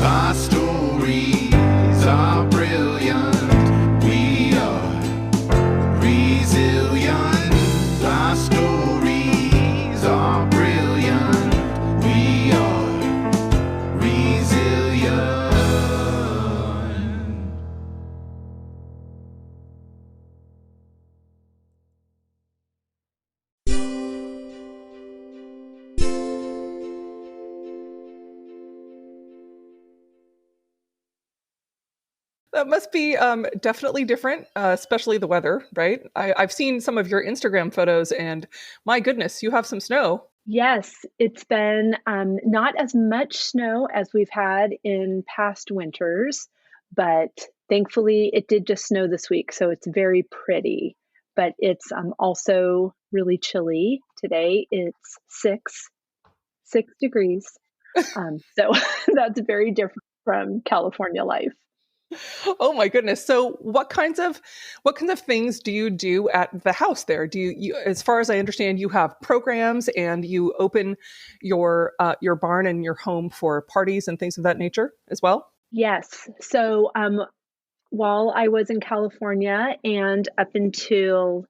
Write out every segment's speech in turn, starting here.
Our stories are brilliant. We are resilient. Our stories are brilliant. We are resilient. That must be definitely different, especially the weather, right? I've seen some of your Instagram photos, and my goodness, you have some snow. Yes, it's been not as much snow as we've had in past winters, but thankfully it did just snow this week, so it's very pretty. But it's also really chilly today. It's 6 degrees, so that's very different from California life. Oh my goodness! So, what kinds of things do you do at the house there? As far as I understand, you have programs and you open your barn and your home for parties and things of that nature as well. Yes. So while I was in California and up until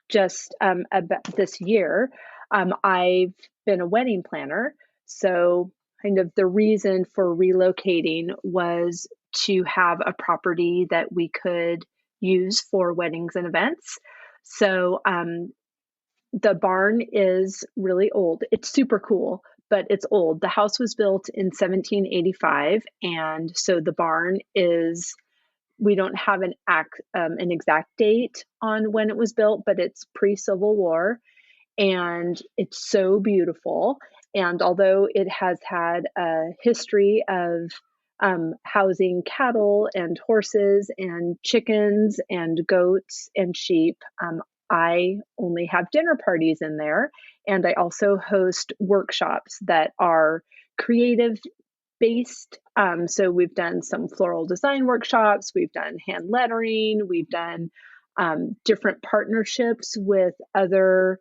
just about this year, I've been a wedding planner. So, kind of the reason for relocating was to have a property that we could use for weddings and events. So, the barn is really old. It's super cool, but it's old. The house was built in 1785, and so the barn is we don't have an exact date on when it was built, but it's pre-Civil War, and it's so beautiful. And although it has had a history of housing cattle and horses and chickens and goats and sheep, I only have dinner parties in there. And I also host workshops that are creative based. So we've done some floral design workshops, we've done hand lettering, we've done different partnerships with other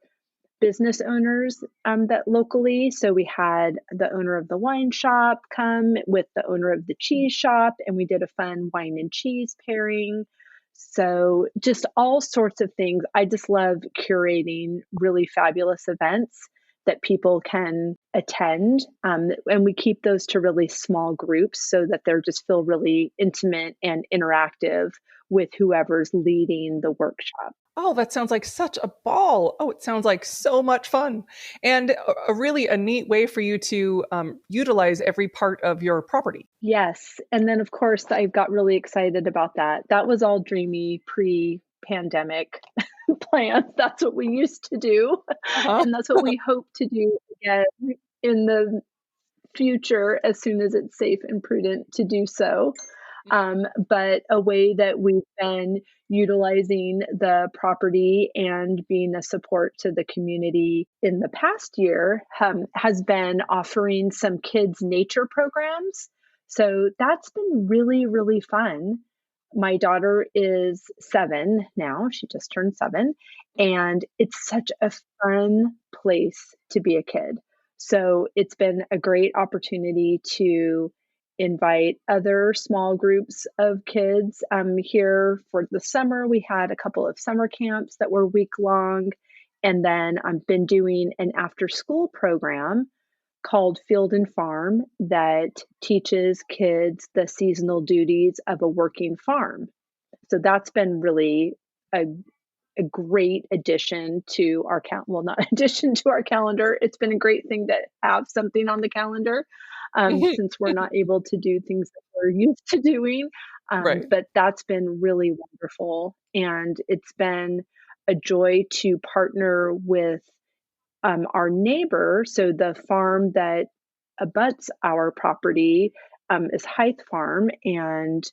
business owners that locally. So we had the owner of the wine shop come with the owner of the cheese shop, and we did a fun wine and cheese pairing. So just all sorts of things. I just love curating really fabulous events that people can attend. And we keep those to really small groups so that they're just feel really intimate and interactive with whoever's leading the workshop. Oh, that sounds like such a ball. Oh, it sounds like so much fun, and a really a neat way for you to utilize every part of your property. Yes. And then, of course, I got really excited about that. That was all dreamy pre pandemic plans. That's what we used to do. Uh-huh. And that's what we hope to do again in the future as soon as it's safe and prudent to do so. But a way that we've been utilizing the property and being a support to the community in the past year has been offering some kids' nature programs. So that's been really, really fun. My daughter is 7 now. She just turned 7. And it's such a fun place to be a kid. So it's been a great opportunity to invite other small groups of kids. Here for the summer, we had a couple of summer camps that were week long. And then I've been doing an after school program called Field and Farm that teaches kids the seasonal duties of a working farm. So that's been really a a great addition to our well, not addition to our calendar. It's been a great thing to have something on the calendar since we're not able to do things that we're used to doing. Right. But that's been really wonderful. And it's been a joy to partner with our neighbor. So the farm that abuts our property is Hythe Farm, and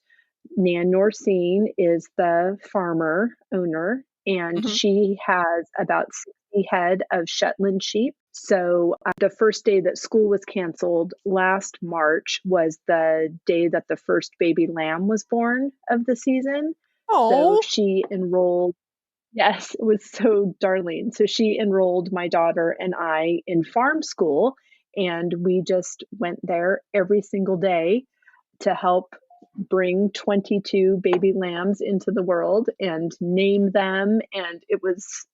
Nan Norsine is the farmer owner, and Mhm. she has about 60 head of Shetland sheep. So the first day that school was canceled last March was the day that the first baby lamb was born of the season. So Oh, she enrolled. Yes, it was so darling. So she enrolled my daughter and I in farm school, and we just went there every single day. to help bring 22 baby lambs into the world and name them, and it was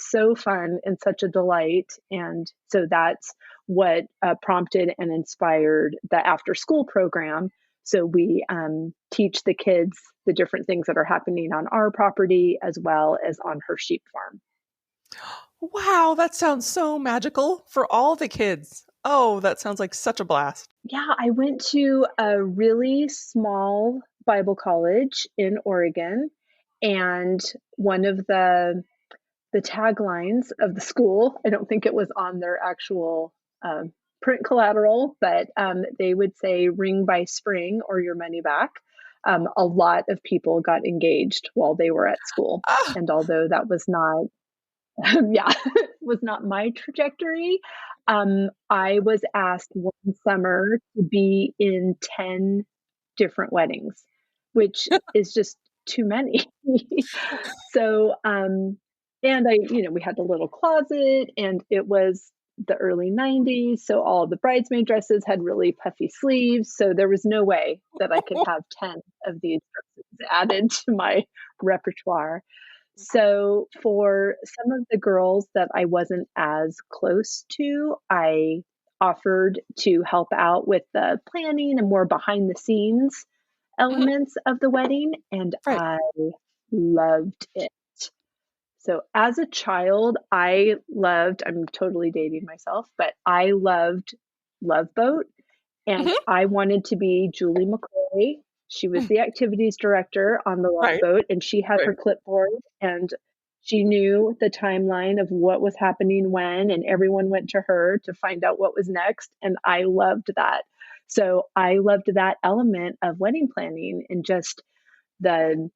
so fun and such a delight. And so that's what prompted and inspired the after school program. So we teach the kids the different things that are happening on our property as well as on her sheep farm. Wow, that sounds so magical for all the kids. Oh, that sounds like such a blast. Yeah, I went to a really small Bible college in Oregon, and one of the taglines of the school, I don't think it was on their actual print collateral, but they would say "ring by spring or your money back." A lot of people got engaged while they were at school, Ah, and although that was not yeah, was not my trajectory. I was asked one summer to be in 10 different weddings, which is just too many. So, and we had a little closet, and it was the early 90s. So all the bridesmaid dresses had really puffy sleeves. So there was no way that I could have 10 of these dresses added to my repertoire. So for some of the girls that I wasn't as close to, I offered to help out with the planning and more behind the scenes mhm, elements of the wedding, and right. I loved it. So as a child, I'm totally dating myself, but I loved Love Boat, and Mhm, I wanted to be Julie McCoy. She was mm, the activities director on the Love right, Boat, and she had right. her clipboard, and she knew the timeline of what was happening when, and everyone went to her to find out what was next. And I loved that. So I loved that element of wedding planning and just the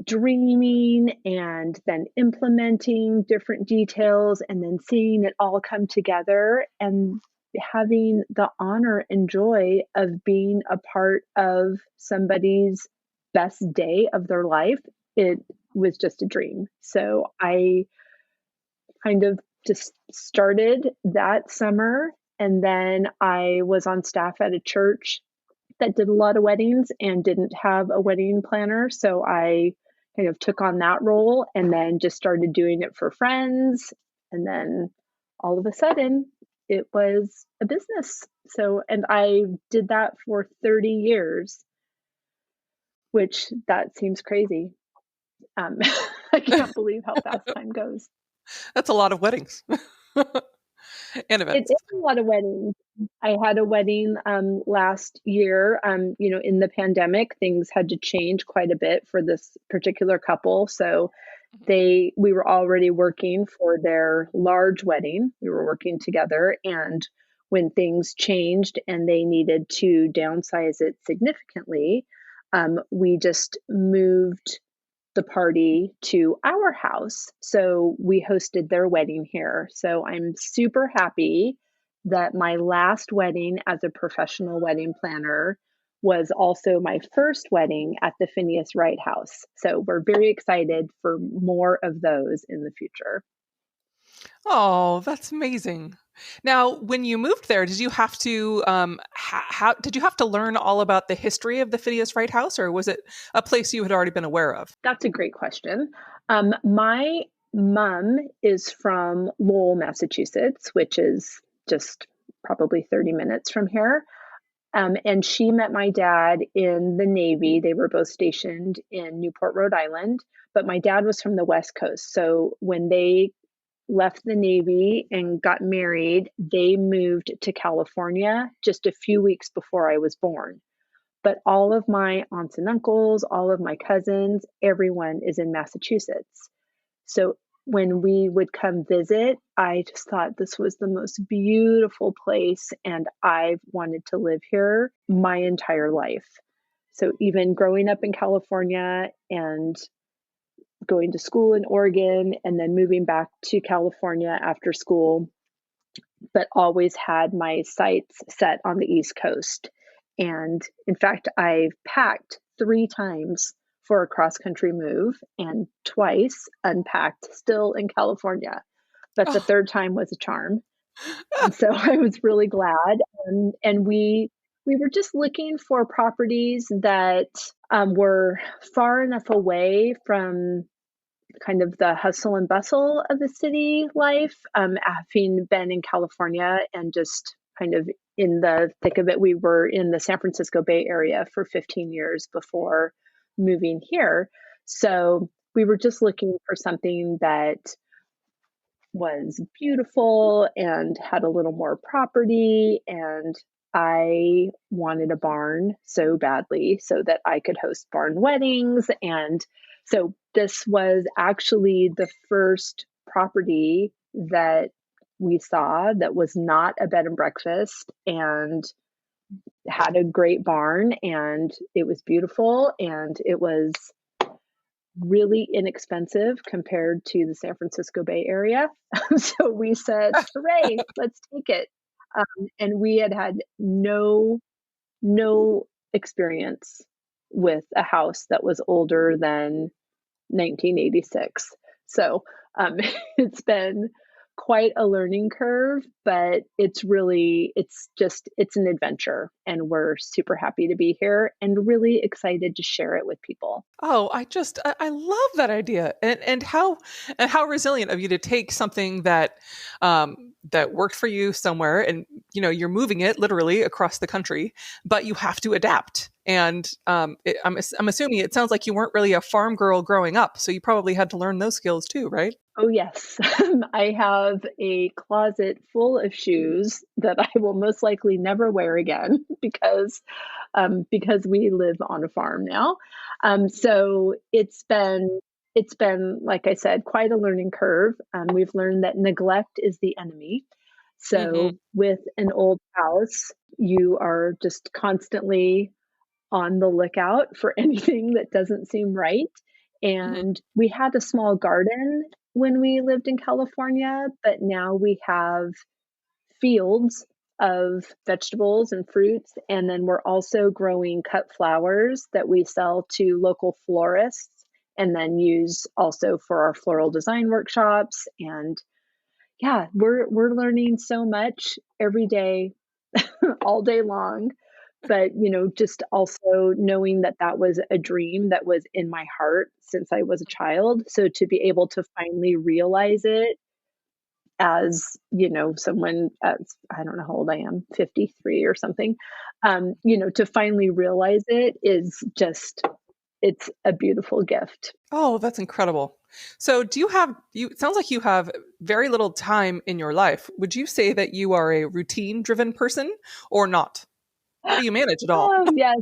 dreaming and then implementing different details and then seeing it all come together and having the honor and joy of being a part of somebody's best day of their life. It was just a dream. So I kind of just started that summer, and then I was on staff at a church that did a lot of weddings and didn't have a wedding planner. So I kind of took on that role and then just started doing it for friends. And then all of a sudden, it was a business. So, and I did that for 30 years, which that seems crazy. Um, I can't believe how fast time goes. That's a lot of weddings and It events. is a lot of weddings. I had a wedding last year. In the pandemic, things had to change quite a bit for this particular couple. So we were already working for their large wedding. We were working together, and when things changed and they needed to downsize it significantly, we just moved the party to our house. So we hosted their wedding here. So I'm super happy that my last wedding as a professional wedding planner was also my first wedding at the Phineas Wright House. So we're very excited for more of those in the future. Oh, that's amazing. Now, when you moved there, did you have to how did you have to learn all about the history of the Phineas Wright House, or was it a place you had already been aware of? That's a great question. My mom is from Lowell, Massachusetts, which is just probably 30 minutes from here. And she met my dad in the Navy. They were both stationed in Newport, Rhode Island, but my dad was from the West Coast. So when they left the Navy and got married, they moved to California just a few weeks before I was born. But all of my aunts and uncles, all of my cousins, everyone is in Massachusetts. So when we would come visit, I just thought this was the most beautiful place, and I've wanted to live here my entire life. So even growing up in California and going to school in Oregon and then moving back to California after school, but always had my sights set on the East Coast. And in fact, I've packed 3 times for a cross country move and twice unpacked still in California. But the Oh, third time was a charm. And so I was really glad. And we We were just looking for properties that were far enough away from kind of the hustle and bustle of the city life. Having been in California and just kind of in the thick of it, we were in the San Francisco Bay Area for 15 years before moving here. So we were just looking for something that was beautiful and had a little more property. And I wanted a barn so badly so that I could host barn weddings. And so this was actually the first property that we saw that was not a bed and breakfast and had a great barn, and it was beautiful, and it was really inexpensive compared to the San Francisco Bay Area. So we said, hooray, let's take it. And we had no experience with a house that was older than 1986. So it's been quite a learning curve, but it's an adventure, and we're super happy to be here and really excited to share it with people. Oh, I love that idea, and how resilient of you to take something that that worked for you somewhere, and you're moving it literally across the country, but you have to adapt. And I'm assuming it sounds like you weren't really a farm girl growing up, so you probably had to learn those skills too, right? Oh, yes. I have a closet full of shoes that I will most likely never wear again because we live on a farm now. So it's been, like I said, quite a learning curve. We've learned that neglect is the enemy. Hmm. So with an old house, you are just constantly on the lookout for anything that doesn't seem right. Hmm. And we had a small garden when we lived in California, but now we have fields of vegetables and fruits. And then we're also growing cut flowers that we sell to local florists and then use also for our floral design workshops. And yeah, we're learning so much every day, all day long. But, just also knowing that that was a dream that was in my heart since I was a child. So to be able to finally realize it as, someone as I don't know how old I am, 53 or something, to finally realize it is just, it's a beautiful gift. Oh, that's incredible. So, it sounds like you have very little time in your life. Would you say that you are a routine driven person or not? How do you manage it all? Oh, yes.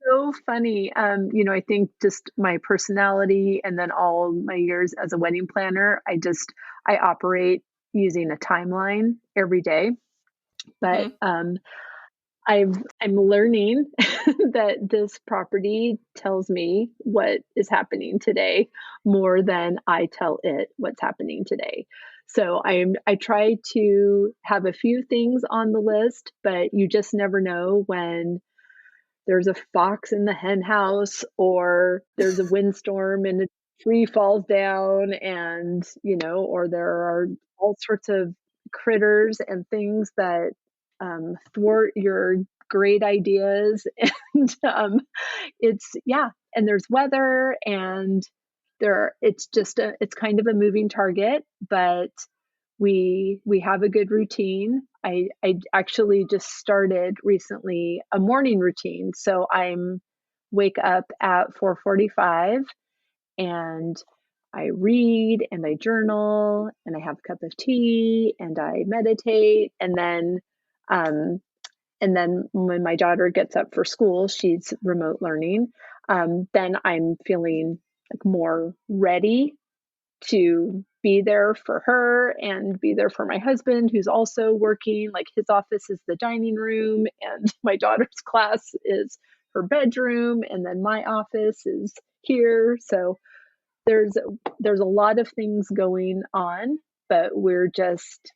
So funny. I think just my personality and then all my years as a wedding planner, I operate using a timeline every day. But Hmm. I'm learning that this property tells me what is happening today more than I tell it what's happening today. So I try to have a few things on the list, but you just never know when there's a fox in the hen house or there's a windstorm and a tree falls down, and or there are all sorts of critters and things that thwart your great ideas. And it's yeah, and there's weather, and it's kind of a moving target, but we have a good routine. I actually just started recently a morning routine. So I'm wake up at 4:45 and I read and I journal and I have a cup of tea and I meditate, um and then when my daughter gets up for school, she's remote learning, then I'm feeling like more ready to be there for her and be there for my husband who's also working. Like his office is the dining room and my daughter's class is her bedroom, and then my office is here. So there's there's a lot of things going on, but we're just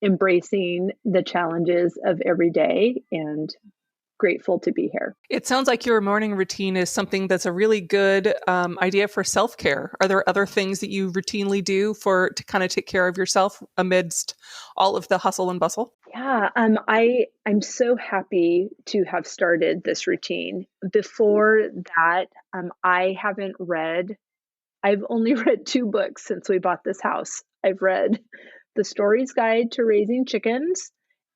embracing the challenges of every day and grateful to be here. It sounds like your morning routine is something that's a really good idea for self care. Are there other things that you routinely do to kind of take care of yourself amidst all of the hustle and bustle? Yeah, I'm so happy to have started this routine. Before that, I haven't read. I've only read 2 books since we bought this house. I've read The Story's Guide to Raising Chickens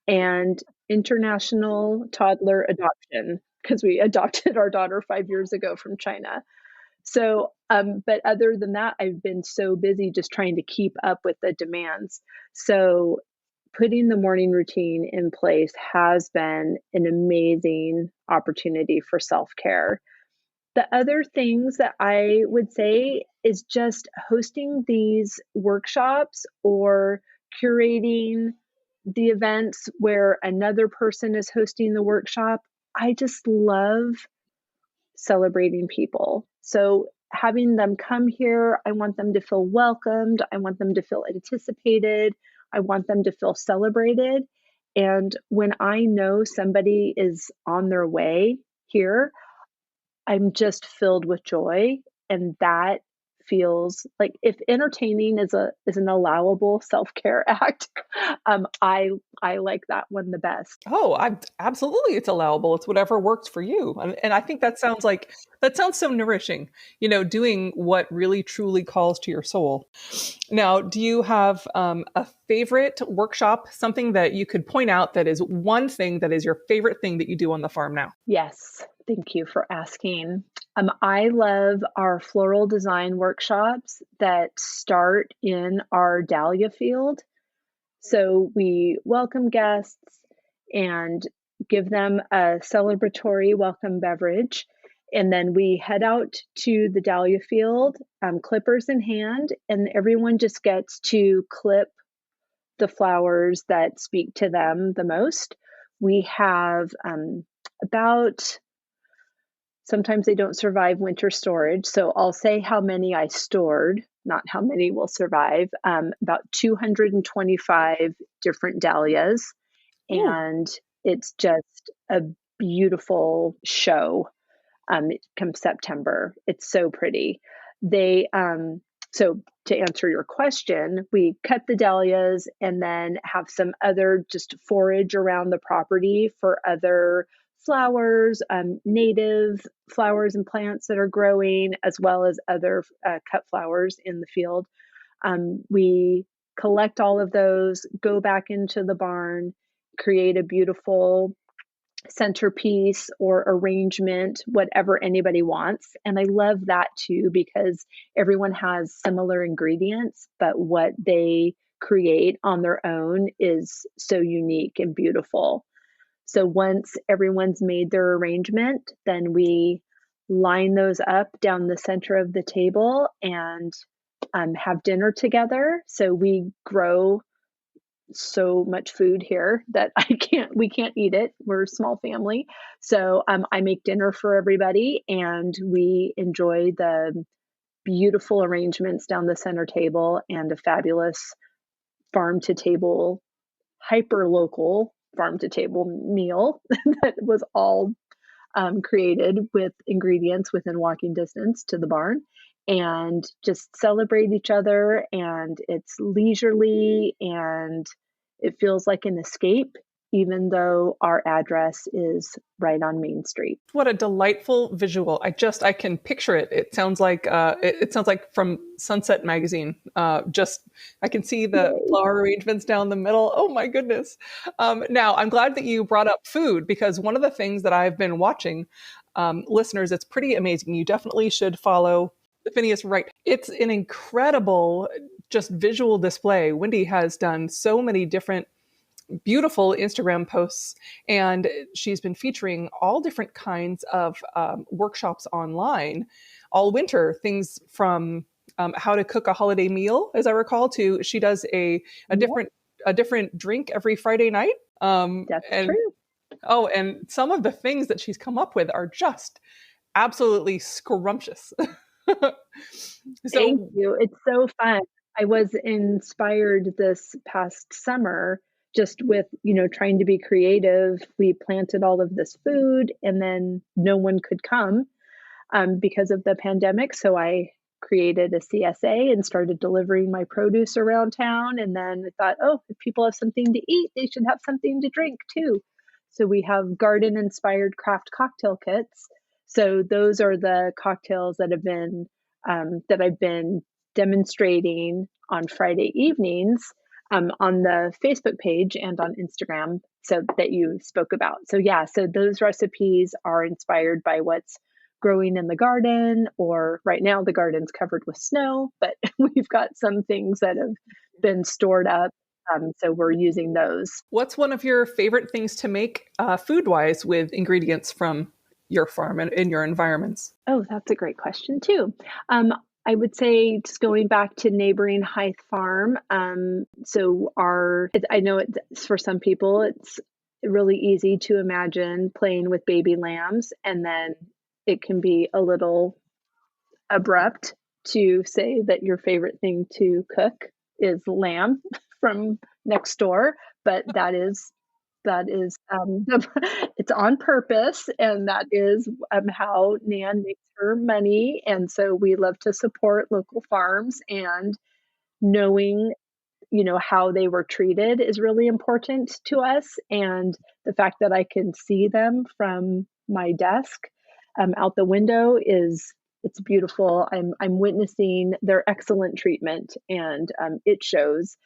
and International Toddler Adoption, because we adopted our daughter 5 years ago from China. So, but other than that, I've been so busy just trying to keep up with the demands. So, putting the morning routine in place has been an amazing opportunity for self-care. The other things that I would say is just hosting these workshops or curating the events where another person is hosting the workshop. I just love celebrating people. So having them come here, I want them to feel welcomed. I want them to feel anticipated. I want them to feel celebrated. And when I know somebody is on their way here, I'm just filled with joy, and that feels like if entertaining is an allowable self-care act, I like that one the best. Oh, I absolutely it's allowable. It's whatever works for you. And I think that sounds so nourishing, doing what really truly calls to your soul. Now, do you have a favorite workshop, something that you could point out that is one thing that is your favorite thing that you do on the farm now? Yes, thank you for asking. I love our floral design workshops that start in our dahlia field. So we welcome guests and give them a celebratory welcome beverage. And then we head out to the dahlia field, clippers in hand, and everyone just gets to clip the flowers that speak to them the most. We have about sometimes they don't survive winter storage. So I'll say how many I stored, not how many will survive. About 225 different dahlias. Ooh. And it's just a beautiful show come September. It's so pretty. They, so to answer your question, we cut the dahlias and then have some other just forage around the property for other flowers, native flowers and plants that are growing, as well as other cut flowers in the field. We collect all of those, go back into the barn, create a beautiful centerpiece or arrangement, whatever anybody wants. And I love that too, because everyone has similar ingredients, but what they create on their own is so unique and beautiful. So once everyone's made their arrangement, then we line those up down the center of the table and have dinner together. So we grow so much food here that we can't eat it. We're a small family. So I make dinner for everybody and we enjoy the beautiful arrangements down the center table and a fabulous farm to table, hyper local farm to table meal that was all created with ingredients within walking distance to the barn, and just celebrate each other. And it's leisurely and it feels like an escape, even though our address is right on Main Street. What a delightful visual. I can picture it. It sounds like it sounds like from Sunset Magazine. Just I can see the Yay. flower arrangements down the middle. Oh my goodness. Now I'm glad that you brought up food, because one of the things that I've been watching, listeners, it's pretty amazing. You definitely should follow Phineas Wright. It's an incredible just visual display. Wendy has done so many different beautiful Instagram posts, and she's been featuring all different kinds of workshops online all winter. Things from how to cook a holiday meal, as I recall, to she does a Yep, different drink every Friday night. that's And true. oh, and some of the things that she's come up with are just absolutely scrumptious. Thank So you. It's so fun. I was inspired this past summer just with, trying to be creative. We planted all of this food and then no one could come because of the pandemic. So I created a CSA and started delivering my produce around town. And then I thought, oh, if people have something to eat, they should have something to drink too. So we have garden inspired craft cocktail kits. So those are the cocktails that I've been demonstrating on Friday evenings on the Facebook page and on Instagram, so that you spoke about. So yeah, so those recipes are inspired by what's growing in the garden, or right now the garden's covered with snow, but we've got some things that have been stored up. So we're using those. What's one of your favorite things to make food-wise with ingredients from your farm and in your environments? Oh, that's a great question too. I would say, just going back to neighboring Hythe Farm. I know it's, for some people, it's really easy to imagine playing with baby lambs, and then it can be a little abrupt to say that your favorite thing to cook is lamb from next door, but that is it's on purpose, and that is how Nan makes her money. And so we love to support local farms, and knowing how they were treated is really important to us. And the fact that I can see them from my desk out the window it's beautiful. I'm witnessing their excellent treatment, and it shows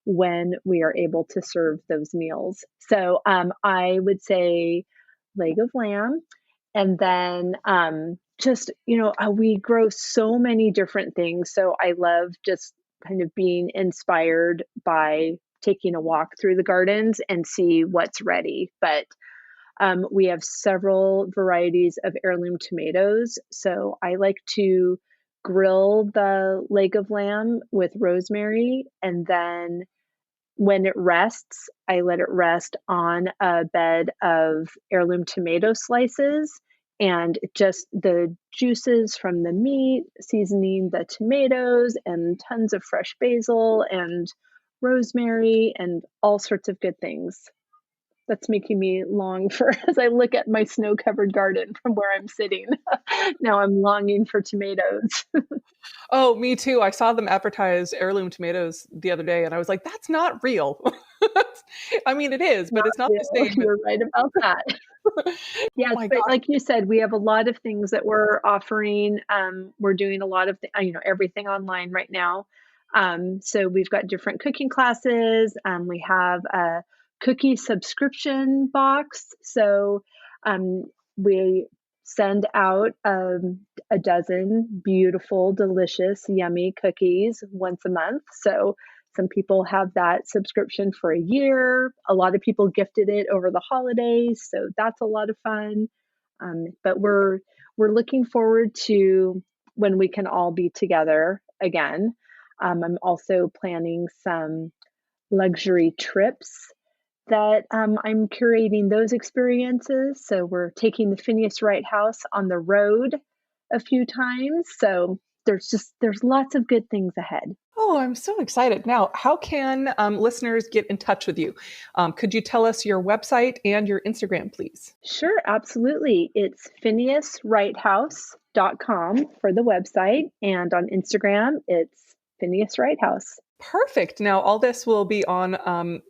when we are able to serve those meals. So I would say leg of lamb, and then we grow so many different things. So I love just kind of being inspired by taking a walk through the gardens and see what's ready. But we have several varieties of heirloom tomatoes. So I like to grill the leg of lamb with rosemary, and then when it rests, I let it rest on a bed of heirloom tomato slices, and just the juices from the meat, seasoning the tomatoes, and tons of fresh basil and rosemary and all sorts of good things. That's making me long for, as I look at my snow-covered garden from where I'm sitting. Now I'm longing for tomatoes. Oh, me too. I saw them advertise heirloom tomatoes the other day, and I was like, that's not real. I mean, it is, but it's not the same. You're right about that. Yes, my but God. like you said, we have a lot of things that we're offering. We're doing a lot of everything online right now. So we've got different cooking classes. We have a cookie subscription box. So we send out a dozen beautiful, delicious, yummy cookies once a month. So some people have that subscription for a year. A lot of people gifted it over the holidays, so that's a lot of fun. But we're looking forward to when we can all be together again. I'm also planning some luxury trips that I'm curating those experiences. So we're taking the Phineas Wright House on the road a few times. So there's lots of good things ahead. Oh, I'm so excited. Now, how can listeners get in touch with you? Could you tell us your website and your Instagram, please? Sure, absolutely. It's phineaswrighthouse.com for the website. And on Instagram, it's Phineas Wright House. Perfect. Now, all this will be on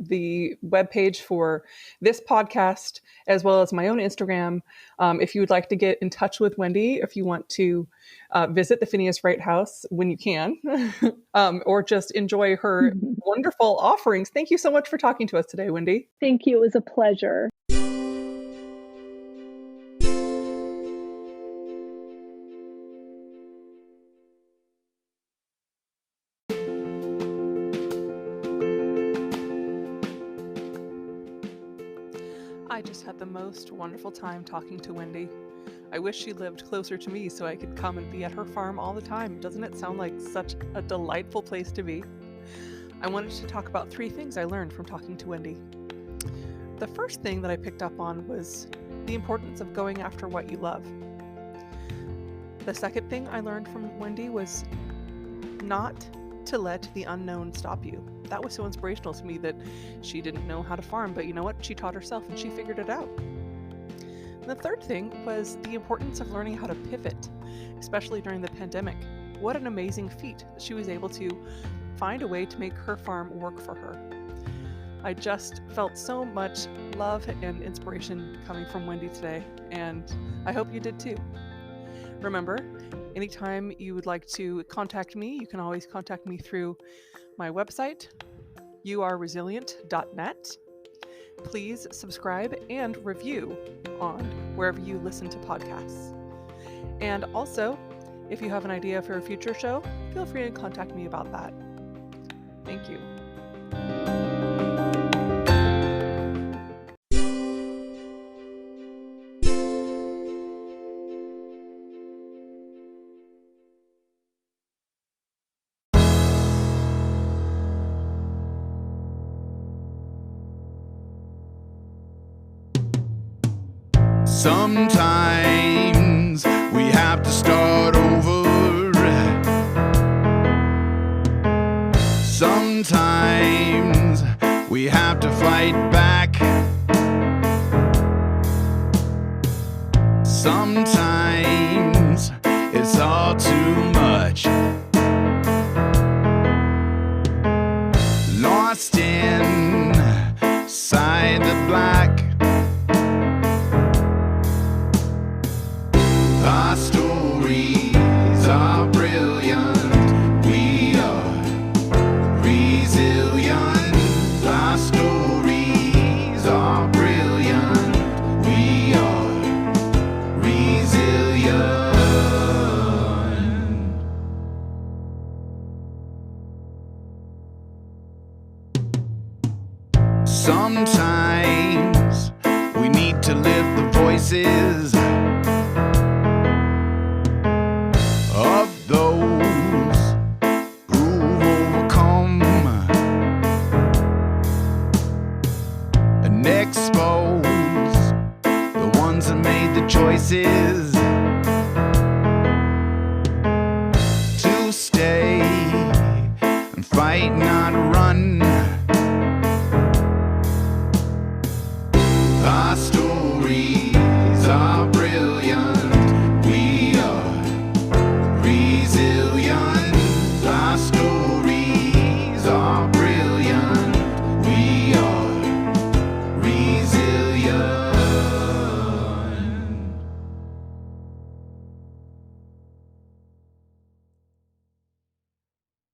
the webpage for this podcast, as well as my own Instagram. If you would like to get in touch with Wendy, if you want to visit the Phineas Wright House when you can, or just enjoy her wonderful offerings. Thank you so much for talking to us today, Wendy. Thank you. It was a pleasure. I just had the most wonderful time talking to Wendy. I wish she lived closer to me so I could come and be at her farm all the time. Doesn't it sound like such a delightful place to be? I wanted to talk about 3 things I learned from talking to Wendy. The first thing that I picked up on was the importance of going after what you love. The second thing I learned from Wendy was not to let the unknown stop you. That was so inspirational to me that she didn't know how to farm, but you know what? She taught herself and she figured it out. And the third thing was the importance of learning how to pivot, especially during the pandemic. what an amazing feat that she was able to find a way to make her farm work for her. I just felt so much love and inspiration coming from Wendy today, and I hope you did too. Remember, anytime you would like to contact me, you can always contact me through my website, youareresilient.net. Please subscribe and review on wherever you listen to podcasts. And also, if you have an idea for a future show, feel free to contact me about that. Thank you. Sometimes we have to start over. Sometimes we have to fight back. Sometimes it's all too much. Lost inside the black. Our stories are brilliant. We are resilient. Our stories are brilliant. We are resilient. Sometimes we need to lift the voices of those who've overcome and expose the ones that made the choices